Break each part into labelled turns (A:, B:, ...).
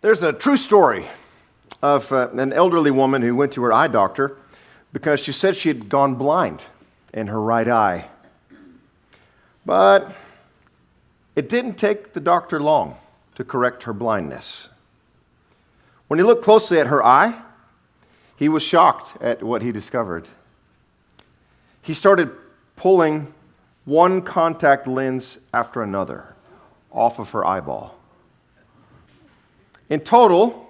A: There's a true story of an elderly woman who went to her eye doctor because she said she had gone blind in her right eye. But it didn't take the doctor long to correct her blindness. When he looked closely at her eye, he was shocked at what he discovered. He started pulling one contact lens after another off of her eyeball. In total,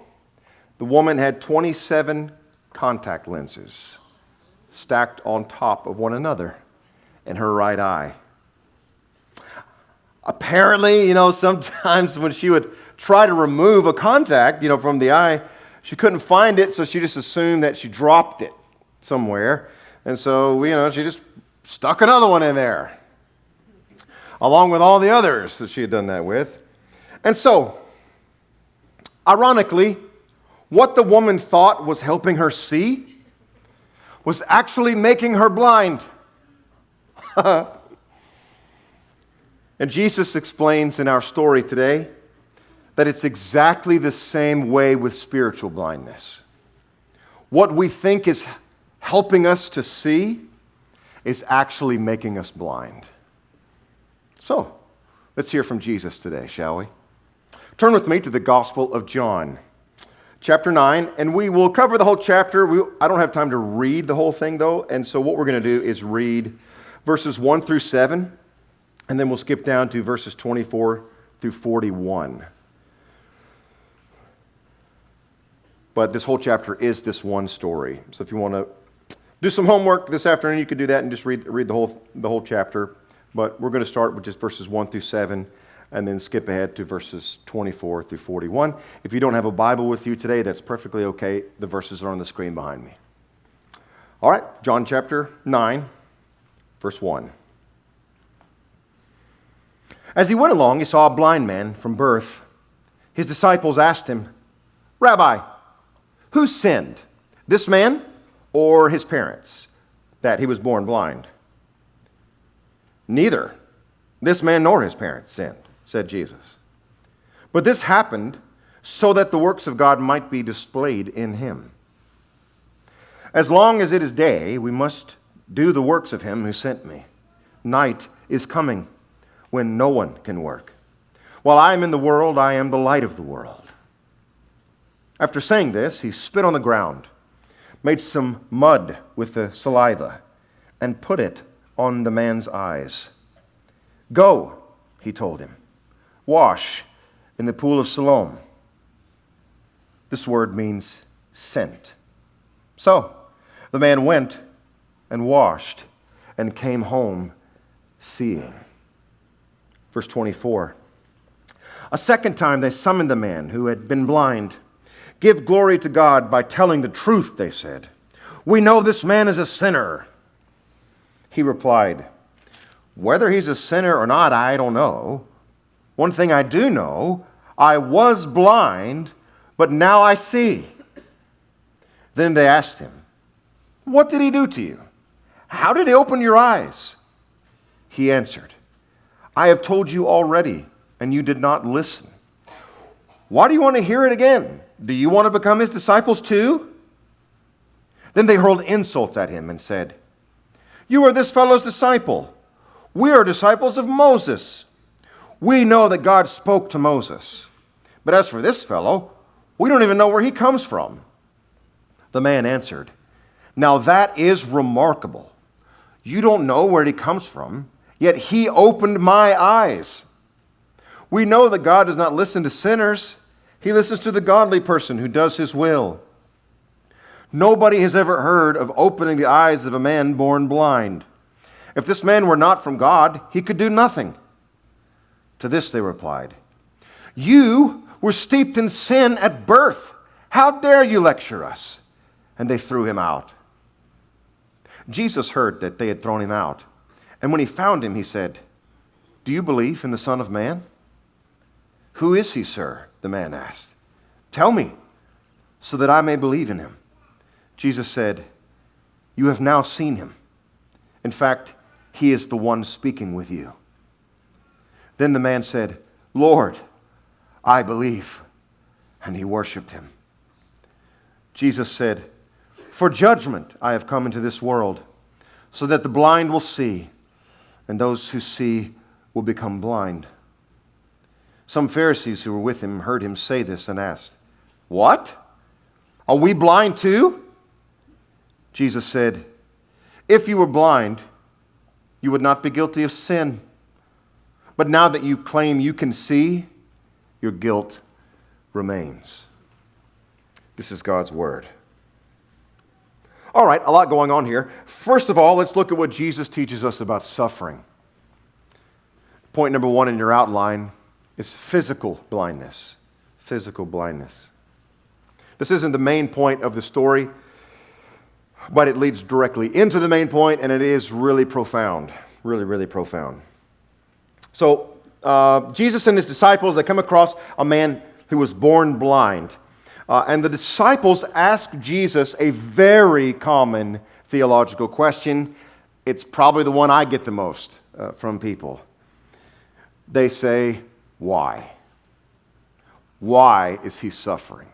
A: the woman had 27 contact lenses stacked on top of one another in her right eye. Apparently, sometimes when she would try to remove a contact, from the eye, she couldn't find it, so she just assumed that she dropped it somewhere. And so, she just stuck another one in there, along with all the others that she had done that with. And so, ironically, what the woman thought was helping her see was actually making her blind. And Jesus explains in our story today that it's exactly the same way with spiritual blindness. What we think is helping us to see is actually making us blind. So, let's hear from Jesus today, shall we? Turn with me to the Gospel of John, chapter 9, and we will cover the whole chapter. I don't have time to read the whole thing, though, and so what we're going to do is read verses 1 through 7, and then we'll skip down to verses 24 through 41. But this whole chapter is this one story. So if you want to do some homework this afternoon, you could do that and just read the whole chapter. But we're going to start with just verses 1 through 7, and then skip ahead to verses 24 through 41. If you don't have a Bible with you today, that's perfectly okay. The verses are on the screen behind me. All right, John chapter 9, verse 1. As he went along, he saw a blind man from birth. His disciples asked him, "Rabbi, who sinned, this man or his parents, that he was born blind?" "Neither this man nor his parents sinned," said Jesus. "But this happened so that the works of God might be displayed in him. As long as it is day, we must do the works of him who sent me. Night is coming when no one can work. While I am in the world, I am the light of the world." After saying this, he spit on the ground, made some mud with the saliva, and put it on the man's eyes. "Go," he told him, "wash in the pool of Siloam." This word means sent. So the man went and washed and came home seeing. Verse 24. A second time they summoned the man who had been blind. "Give glory to God by telling the truth," they said. "We know this man is a sinner." He replied, "Whether he's a sinner or not, I don't know. One thing I do know, I was blind, but now I see." Then they asked him, "What did he do to you? How did he open your eyes?" He answered, "I have told you already, and you did not listen. Why do you want to hear it again? Do you want to become his disciples too?" Then they hurled insults at him and said, "You are this fellow's disciple. We are disciples of Moses. We know that God spoke to Moses. But as for this fellow, we don't even know where he comes from." The man answered, "Now that is remarkable. You don't know where he comes from, yet he opened my eyes. We know that God does not listen to sinners. He listens to the godly person who does his will. Nobody has ever heard of opening the eyes of a man born blind. If this man were not from God, he could do nothing." To this they replied, "You were steeped in sin at birth. How dare you lecture us?" And they threw him out. Jesus heard that they had thrown him out. And when he found him, he said, "Do you believe in the Son of Man?" "Who is he, sir?" the man asked. "Tell me, so that I may believe in him." Jesus said, "You have now seen him. In fact, he is the one speaking with you." Then the man said, "Lord, I believe." and he worshiped him. Jesus said, "For judgment I have come into this world, so that the blind will see, and those who see will become blind." Some Pharisees who were with him heard him say this and asked, "What? Are we blind too?" Jesus said, "If you were blind, you would not be guilty of sin. But now that you claim you can see, your guilt remains." This is God's word. All right, a lot going on here. First of all, let's look at what Jesus teaches us about suffering. Point number one in your outline is physical blindness. Physical blindness. This isn't the main point of the story, but it leads directly into the main point, and it is really profound. Really, really profound. So, Jesus and his disciples, they come across a man who was born blind. And the disciples ask Jesus a very common theological question. It's probably the one I get the most from people. They say, "Why? Why is he suffering?"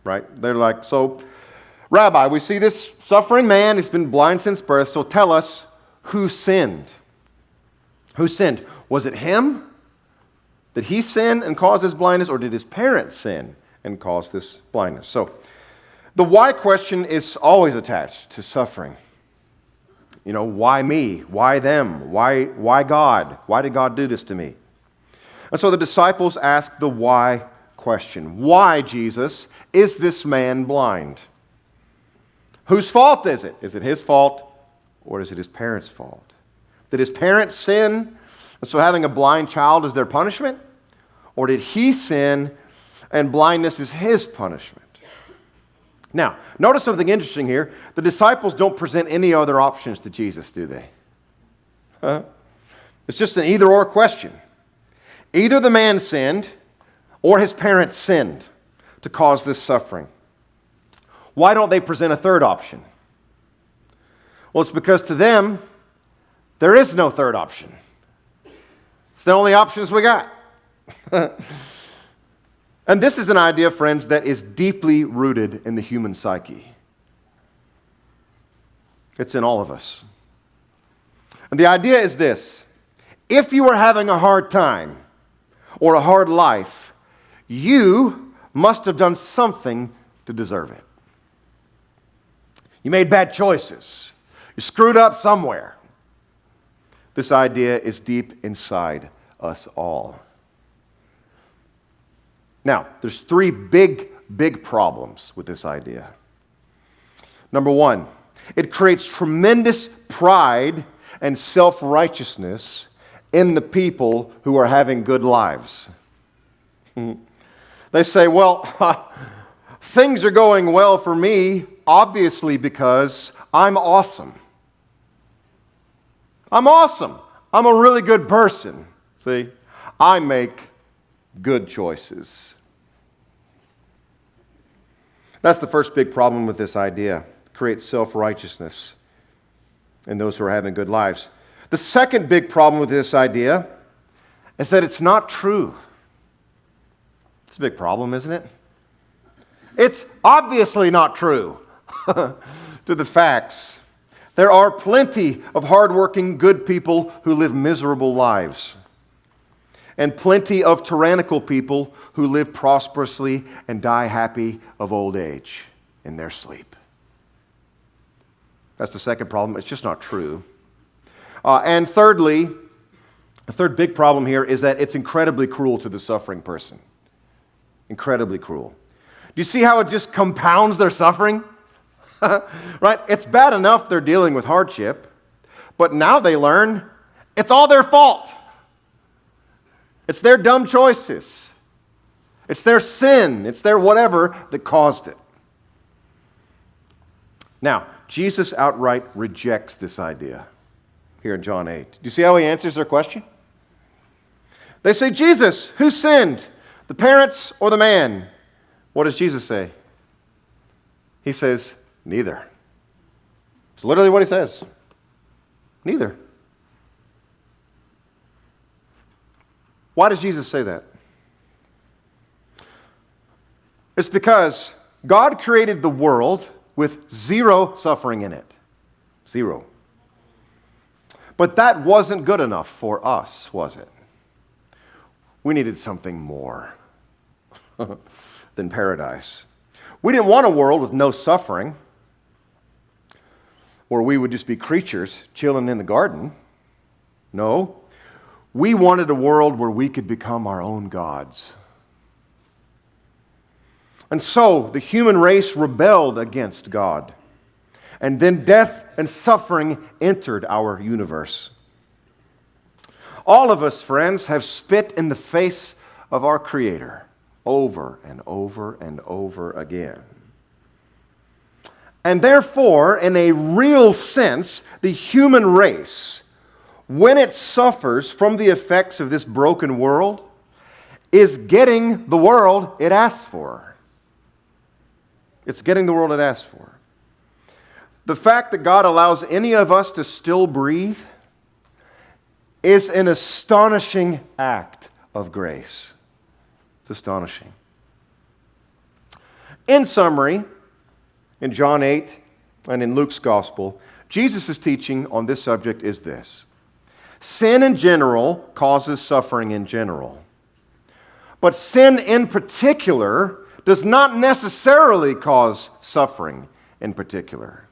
A: Right? They're like, "So, Rabbi, we see this suffering man. He's been blind since birth. So tell us, who sinned? Who sinned? Was it him? Did he sin and cause his blindness, or did his parents sin and cause this blindness?" So the why question is always attached to suffering. You know, why me? Why them? Why God? Why did God do this to me? And so the disciples ask the why question. Why, Jesus, is this man blind? Whose fault is it? Is it his fault, or is it his parents' fault? Did his parents sin, and so having a blind child is their punishment? Or did he sin, and blindness is his punishment? Now, notice something interesting here. The disciples don't present any other options to Jesus, do they? It's just an either-or question. Either the man sinned, or his parents sinned to cause this suffering. Why don't they present a third option? Well, it's because to them, there is no third option. It's the only options we got. And this is an idea, friends, that is deeply rooted in the human psyche. It's in all of us. And the idea is this: if you are having a hard time or a hard life, you must have done something to deserve it. You made bad choices. You screwed up somewhere. This idea is deep inside us all. Now, there's three big problems with this idea. Number one, it creates tremendous pride and self-righteousness in the people who are having good lives. They say, well, things are going well for me, obviously because I'm awesome. I'm awesome. I'm a really good person. See, I make good choices. That's the first big problem with this idea. It creates self-righteousness in those who are having good lives. The second big problem with this idea is that it's not true. It's a big problem, isn't it? It's obviously not true to the facts. There are plenty of hardworking, good people who live miserable lives, and plenty of tyrannical people who live prosperously and die happy of old age in their sleep. That's the second problem. It's just not true. And thirdly, the third big problem here is that it's incredibly cruel to the suffering person. Incredibly cruel. Do you see how it just compounds their suffering? Right? It's bad enough they're dealing with hardship, but now they learn it's all their fault. It's their dumb choices. It's their sin. It's their whatever that caused it. Now, Jesus outright rejects this idea here in John 8. Do you see how he answers their question? They say, Jesus, who sinned, the parents or the man? What does Jesus say? He says, neither. It's literally what he says. Neither. Why does Jesus say that? It's because God created the world with zero suffering in it. Zero. But that wasn't good enough for us, was it? We needed something more than paradise. We didn't want a world with no suffering, where we would just be creatures chilling in the garden. No. We wanted a world where we could become our own gods. And so the human race rebelled against God. And then death and suffering entered our universe. All of us, friends, have spit in the face of our Creator over and over and over again. And therefore, in a real sense, the human race, when it suffers from the effects of this broken world, is getting the world it asks for. It's getting the world it asks for. The fact that God allows any of us to still breathe is an astonishing act of grace. It's astonishing. In summary, in John 8 and in Luke's Gospel, Jesus' teaching on this subject is this. Sin in general causes suffering in general. But sin in particular does not necessarily cause suffering in particular.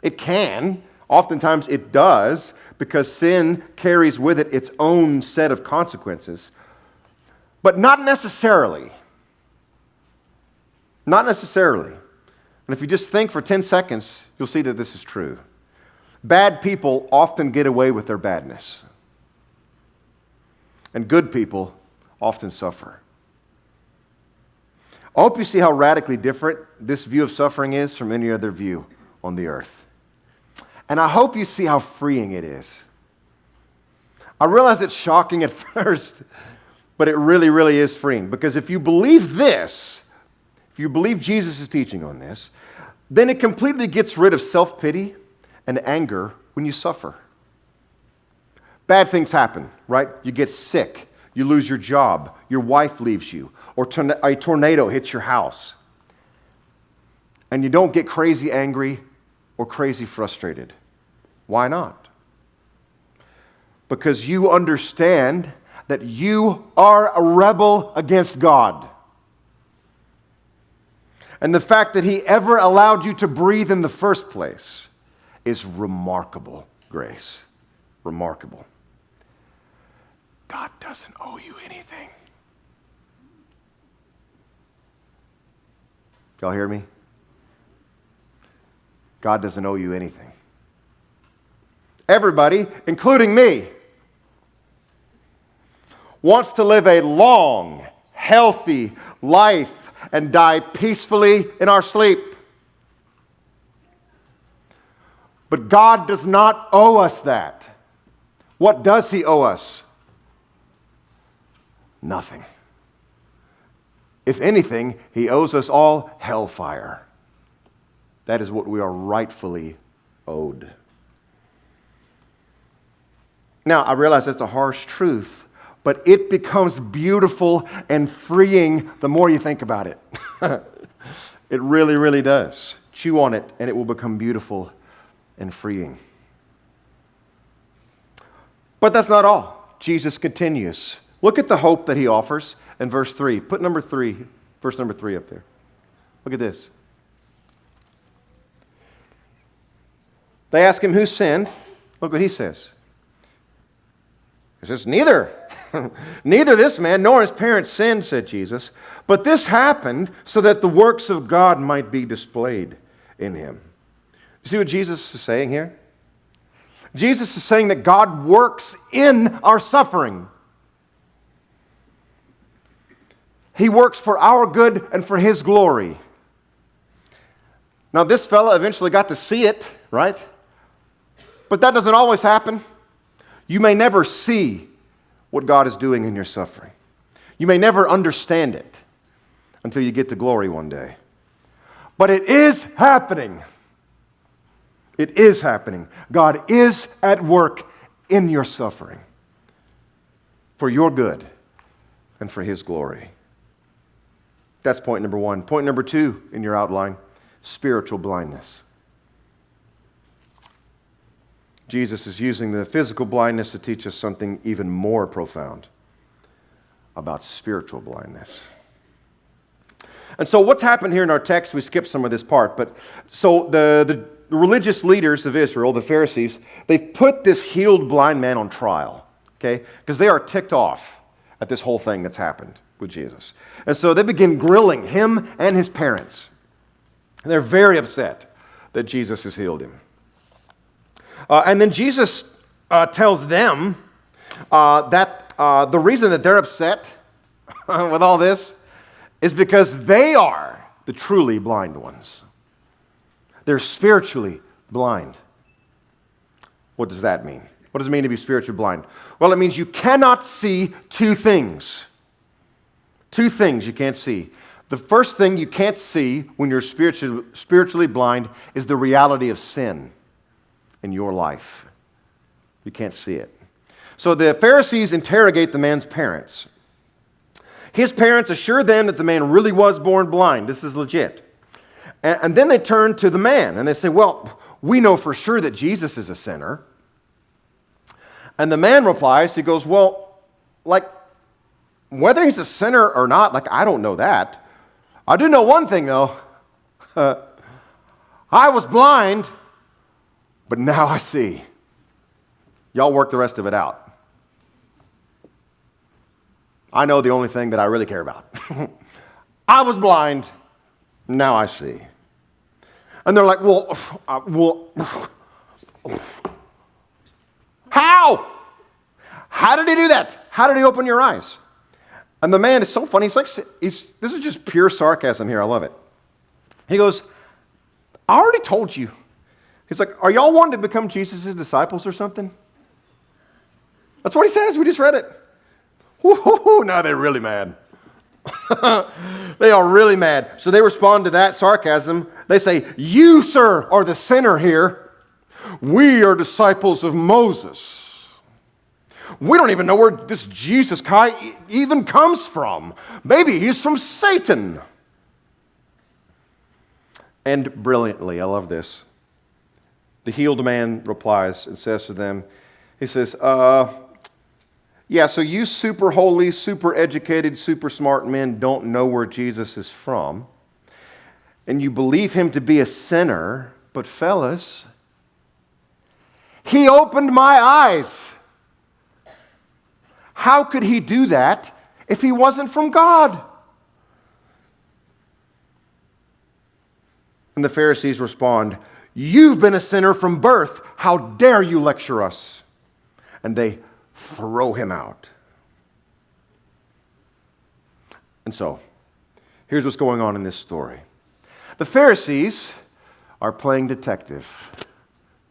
A: It can. Oftentimes it does, because sin carries with it its own set of consequences. But not necessarily. Not necessarily. And if you just think for 10 seconds, you'll see that this is true. Bad people often get away with their badness. And good people often suffer. I hope you see how radically different this view of suffering is from any other view on the earth. And I hope you see how freeing it is. I realize it's shocking at first, but it really, really is freeing. Because if you believe this, if you believe Jesus' teaching on this, then it completely gets rid of self-pity and anger when you suffer. Bad things happen, right? You get sick, you lose your job, your wife leaves you, or a tornado hits your house. And you don't get crazy angry or crazy frustrated. Why not? Because you understand that you are a rebel against God. And the fact that He ever allowed you to breathe in the first place is remarkable grace. Remarkable. God doesn't owe you anything. Y'all hear me? God doesn't owe you anything. Everybody, including me, wants to live a long, healthy life and die peacefully in our sleep. But God does not owe us that. What does He owe us? Nothing. If anything, He owes us all hellfire. That is what we are rightfully owed. Now, I realize that's a harsh truth, but it becomes beautiful and freeing the more you think about it. It really, really does. Chew on it, and it will become beautiful and freeing. But that's not all. Jesus continues. Look at the hope that He offers in verse 3. Put verse number 3 up there. Look at this. They ask Him, who sinned? Look what He says. He says, neither. Neither this man nor his parents sinned, said Jesus. But this happened so that the works of God might be displayed in him. You see what Jesus is saying here? Jesus is saying that God works in our suffering. He works for our good and for His glory. Now, this fella eventually got to see it, right? But that doesn't always happen. You may never see what God is doing in your suffering. You may never understand it until you get to glory one day. But it is happening. It is happening. God is at work in your suffering for your good and for His glory. That's point number one. Point number two in your outline, spiritual blindness. Jesus is using the physical blindness to teach us something even more profound about spiritual blindness. And so what's happened here in our text, we skipped some of this part, but so the religious leaders of Israel, the Pharisees, they've put this healed blind man on trial, okay? Because they are ticked off at this whole thing that's happened with Jesus. And so they begin grilling him and his parents. And they're very upset that Jesus has healed him. And then Jesus tells them that the reason that they're upset with all this is because they are the truly blind ones. They're spiritually blind. What does that mean? What does it mean to be spiritually blind? Well, it means you cannot see two things. Two things you can't see. The first thing you can't see when you're spiritually blind is the reality of sin in your life. You can't see it. So the Pharisees interrogate the man's parents. His parents assure them that the man really was born blind. This is legit. And then they turn to the man and they say, well, we know for sure that Jesus is a sinner. And the man replies, he goes, well, like, whether he's a sinner or not, like, I don't know that. I do know one thing, though. I was blind, but now I see. Y'all work the rest of it out. I know the only thing that I really care about. I was blind, now I see. And they're like, well, how? How did he do that? How did he open your eyes? And the man is so funny. This is just pure sarcasm here. I love it. He goes, I already told you. He's like, are y'all wanting to become Jesus' disciples or something? That's what he says. We just read it. Woo-hoo-hoo. Now they're really mad. They are really mad. So they respond to that sarcasm. They say, you, sir, are the sinner here. We are disciples of Moses. We don't even know where this Jesus guy even comes from. Maybe he's from Satan. And brilliantly, I love this, the healed man replies and says to them, he says, yeah, so you super holy, super educated, super smart men don't know where Jesus is from, and you believe him to be a sinner, but fellas, he opened my eyes. How could he do that if he wasn't from God? And the Pharisees respond, you've been a sinner from birth. How dare you lecture us? And they throw him out. And so, here's what's going on in this story. The Pharisees are playing detective.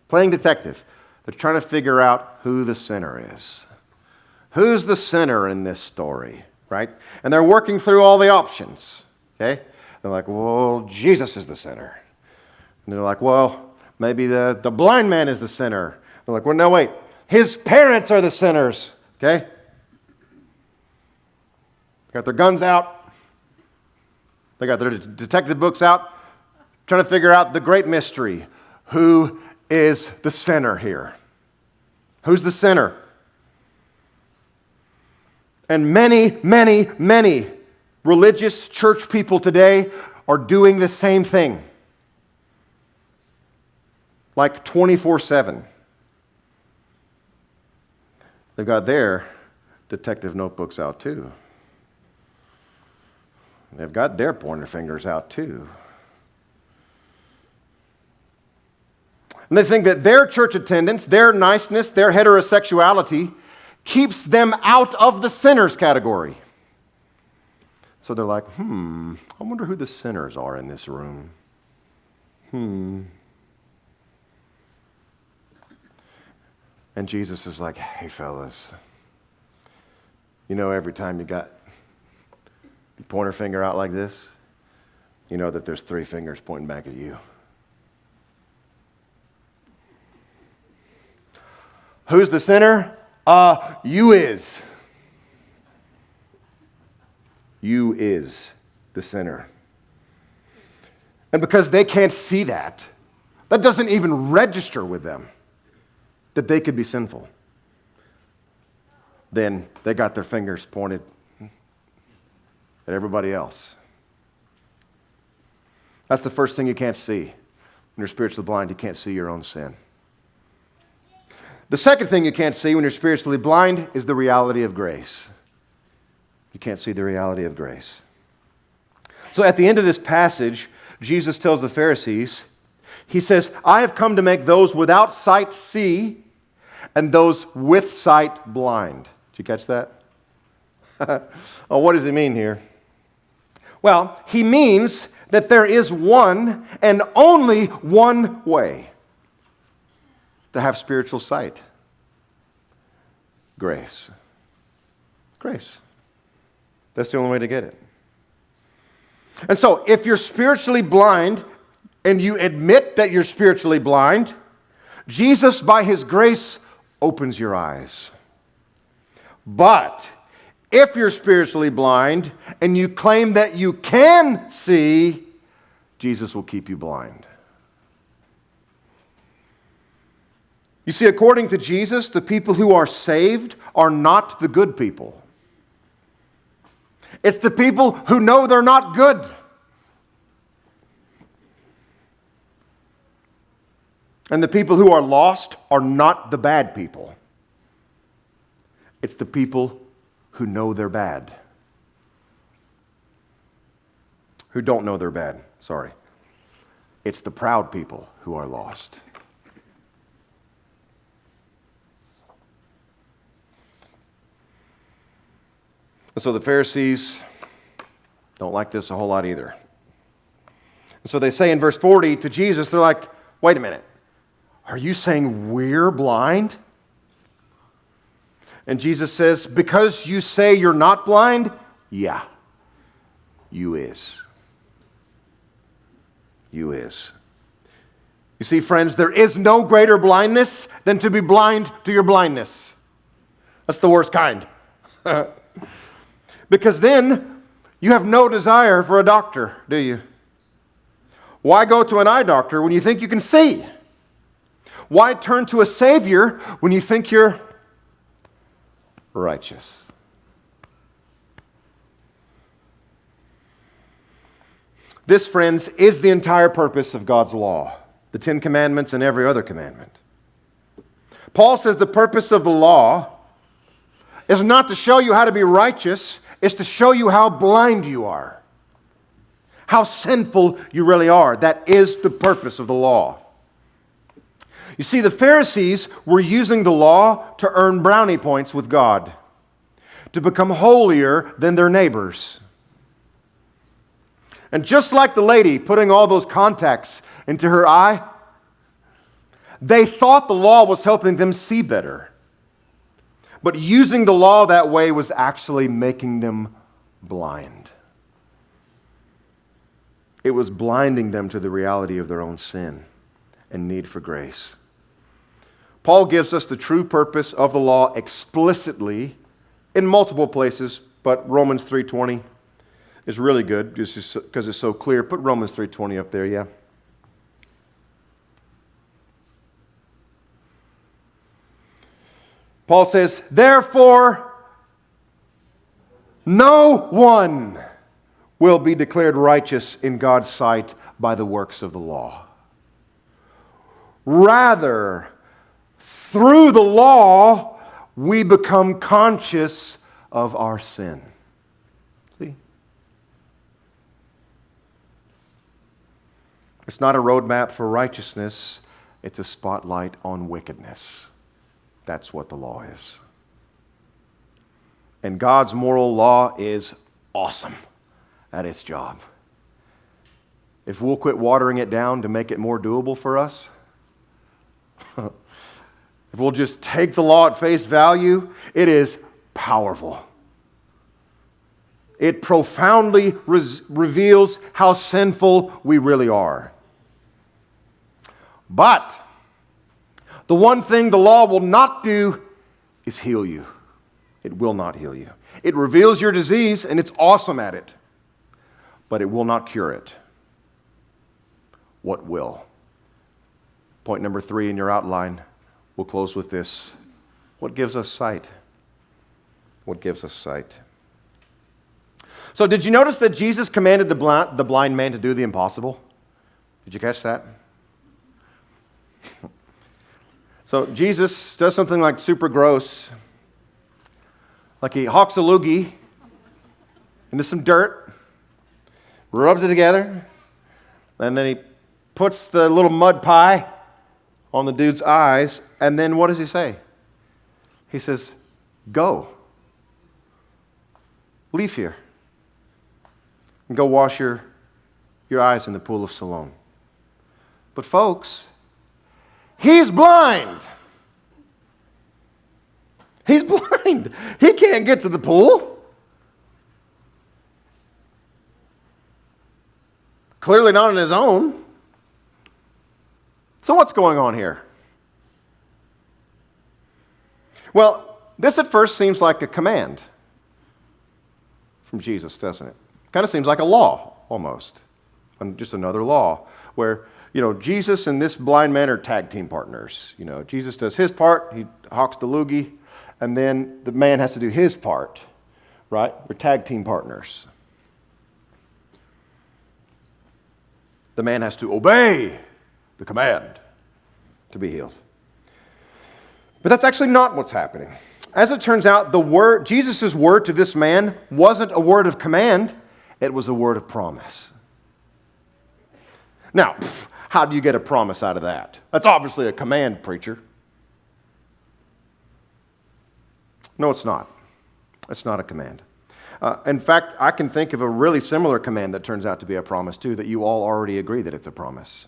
A: Playing detective. They're trying to figure out who the sinner is. Who's the sinner in this story, right? And they're working through all the options, okay? They're like, well, Jesus is the sinner. And they're like, well, maybe the blind man is the sinner. They're like, well, no, wait. His parents are the sinners, okay? Got their guns out. They got their detective books out, trying to figure out the great mystery. Who is the sinner here? Who's the sinner? And many, many, many religious church people today are doing the same thing. Like 24/7. They've got their detective notebooks out too. They've got their pointer fingers out too. And they think that their church attendance, their niceness, their heterosexuality keeps them out of the sinners category. So they're like, I wonder who the sinners are in this room. And Jesus is like, hey, fellas, you know every time you got your pointer finger out like this, you know that there's 3 fingers pointing back at you. Who's the sinner? You is. You is the sinner. And because they can't see that, that doesn't even register with them that they could be sinful. Then they got their fingers pointed at everybody else. That's the first thing you can't see. When you're spiritually blind, you can't see your own sin. The second thing you can't see when you're spiritually blind is the reality of grace. You can't see the reality of grace. So at the end of this passage, Jesus tells the Pharisees, he says, I have come to make those without sight see and those with sight blind. Did you catch that? Oh, what does he mean here? Well, he means that there is one and only one way to have spiritual sight. Grace. Grace. That's the only way to get it. And so, if you're spiritually blind and you admit that you're spiritually blind, Jesus, by His grace, opens your eyes. But if you're spiritually blind and you claim that you can see, Jesus will keep you blind. You see, according to Jesus, the people who are saved are not the good people. It's the people who know they're not good. And the people who are lost are not the bad people. It's the people who know they're bad. Who don't know they're bad, sorry. It's the proud people who are lost. And so the Pharisees don't like this a whole lot either. And so they say in verse 40 to Jesus, they're like, wait a minute, are you saying we're blind? And Jesus says, because you say you're not blind, yeah, you is. You is. You see, friends, there is no greater blindness than to be blind to your blindness. That's the worst kind. Because then you have no desire for a doctor, do you? Why go to an eye doctor when you think you can see? Why turn to a Savior when you think you're righteous? This, friends, is the entire purpose of God's law, the 10 Commandments and every other commandment. Paul says the purpose of the law is not to show you how to be righteous, it's to show you how blind you are, how sinful you really are. That is the purpose of the law. You see, the Pharisees were using the law to earn brownie points with God, to become holier than their neighbors. And just like the lady putting all those contacts into her eye, they thought the law was helping them see better. But using the law that way was actually making them blind. It was blinding them to the reality of their own sin and need for grace. Paul gives us the true purpose of the law explicitly in multiple places, but Romans 3:20 is really good just because it's so clear. Put Romans 3:20 up there, yeah. Paul says, therefore, no one will be declared righteous in God's sight by the works of the law. Rather, through the law, we become conscious of our sin. See? It's not a roadmap for righteousness, it's a spotlight on wickedness. That's what the law is. And God's moral law is awesome at its job. If we'll quit watering it down to make it more doable for us, if we'll just take the law at face value, it is powerful. It profoundly reveals how sinful we really are. But the one thing the law will not do is heal you. It will not heal you. It reveals your disease, and it's awesome at it. but it will not cure it. What will? Point number 3 in your outline. We'll close with this. What gives us sight? What gives us sight? So did you notice that Jesus commanded the blind man to do the impossible? Did you catch that? So Jesus does something like super gross, like he hawks a loogie into some dirt, rubs it together, and then he puts the little mud pie on the dude's eyes, and then what does he say? He says, go. Leave here. And go wash your eyes in the pool of Siloam. But folks, he's blind. He's blind. He can't get to the pool. Clearly not on his own. So what's going on here? Well, this at first seems like a command from Jesus, doesn't it? Kind of seems like a law, almost. Just another law where, Jesus and this blind man are tag team partners. Jesus does his part, he hawks the loogie, and then the man has to do his part, right? We're tag team partners. The man has to obey the command to be healed. But that's actually not what's happening. As it turns out, Jesus' word to this man wasn't a word of command, it was a word of promise. Now, how do you get a promise out of that? That's obviously a command, preacher. No, it's not. It's not a command. In fact, I can think of a really similar command that turns out to be a promise too, that you all already agree that it's a promise.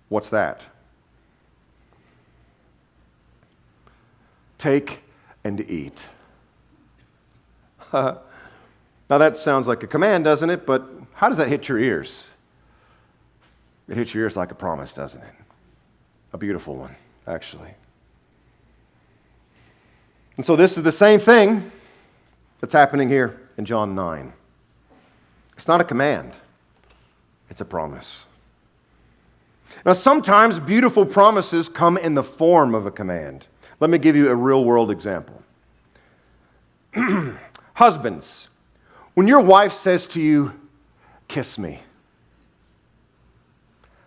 A: What's that? Take and eat. Now that sounds like a command, doesn't it? But how does that hit your ears? It hits your ears like a promise, doesn't it? A beautiful one, actually. And so this is the same thing that's happening here in John 9. It's not a command. It's a promise. Now sometimes beautiful promises come in the form of a command. Let me give you a real-world example. Husbands, when your wife says to you, kiss me,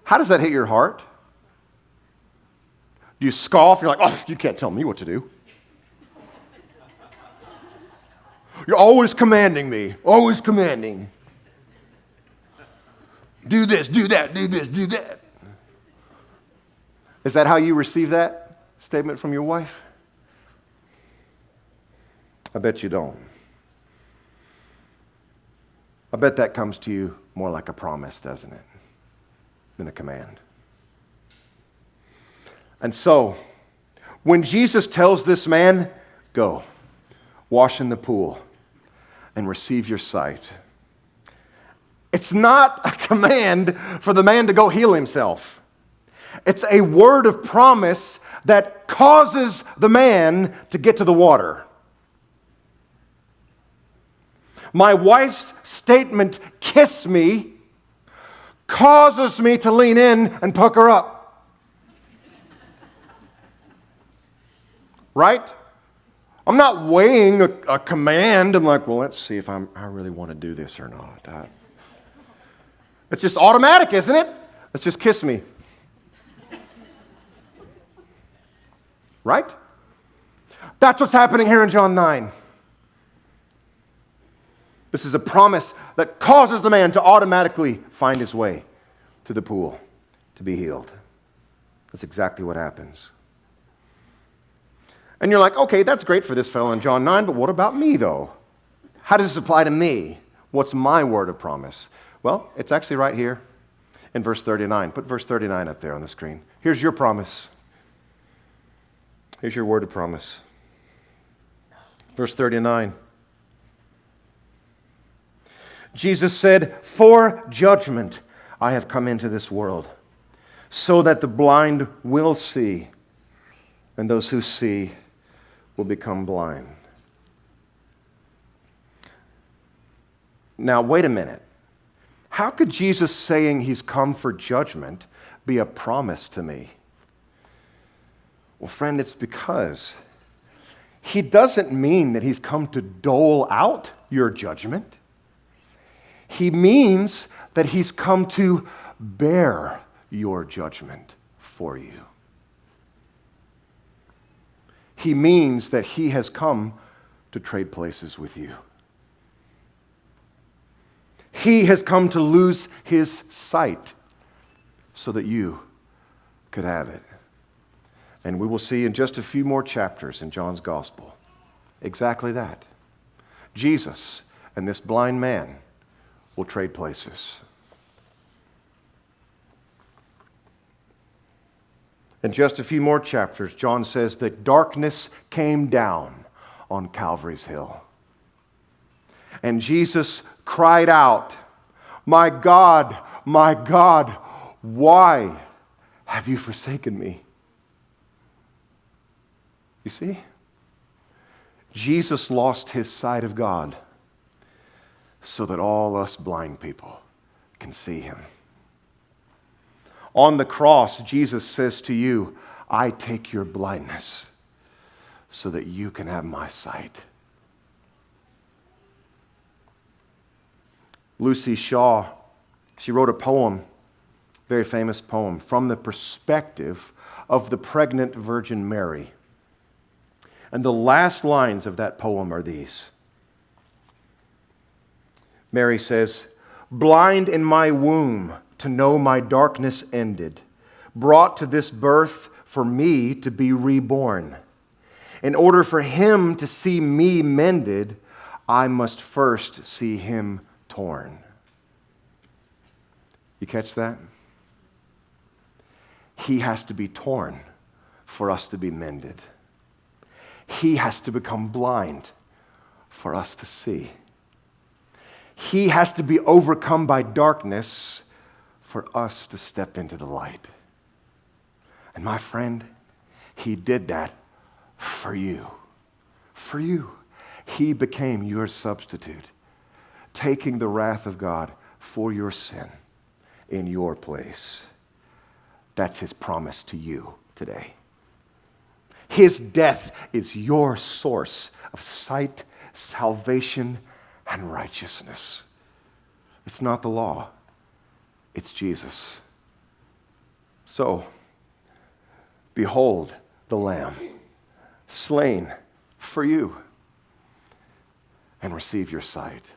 A: how does that hit your heart? Do you scoff? You're like, oh, you can't tell me what to do. You're always commanding me, always commanding. Do this, do that, do this, do that. Is that how you receive that statement from your wife? I bet you don't. I bet that comes to you more like a promise, doesn't it, than a command. And so, when Jesus tells this man, go, wash in the pool, and receive your sight, it's not a command for the man to go heal himself. It's a word of promise that causes the man to get to the water. My wife's statement, kiss me, causes me to lean in and pucker up. Right? I'm not weighing a command. I'm like, well, let's see if I really want to do this or not. It's just automatic, isn't it? Let's just kiss me. Right? That's what's happening here in John 9. This is a promise that causes the man to automatically find his way to the pool to be healed. That's exactly what happens. And you're like, okay, that's great for this fellow in John 9, but what about me, though? How does this apply to me? What's my word of promise? Well, it's actually right here in verse 39. Put verse 39 up there on the screen. Here's your promise. Here's your word of promise. Verse 39. Jesus said, for judgment I have come into this world, so that the blind will see, and those who see will become blind. Now, wait a minute. How could Jesus saying he's come for judgment be a promise to me? Well, friend, it's because he doesn't mean that he's come to dole out your judgment. He means that he's come to bear your judgment for you. He means that he has come to trade places with you. He has come to lose his sight so that you could have it. And we will see in just a few more chapters in John's Gospel exactly that. Jesus and this blind man will trade places. In just a few more chapters, John says that darkness came down on Calvary's hill. And Jesus cried out, my God, why have you forsaken me?" You see, Jesus lost his sight of God so that all us blind people can see him. On the cross, Jesus says to you, I take your blindness so that you can have my sight. Lucy Shaw, she wrote a poem, very famous poem, from the perspective of the pregnant Virgin Mary. And the last lines of that poem are these. Mary says, "Blind in my womb to know my darkness ended, brought to this birth for me to be reborn. In order for him to see me mended, I must first see him torn." You catch that? He has to be torn for us to be mended. He has to become blind for us to see. He has to be overcome by darkness for us to step into the light. And my friend, he did that for you. For you. He became your substitute, taking the wrath of God for your sin in your place. That's his promise to you today. His death is your source of sight, salvation, and righteousness. It's not the law. It's Jesus. So, behold the Lamb, slain for you, and receive your sight.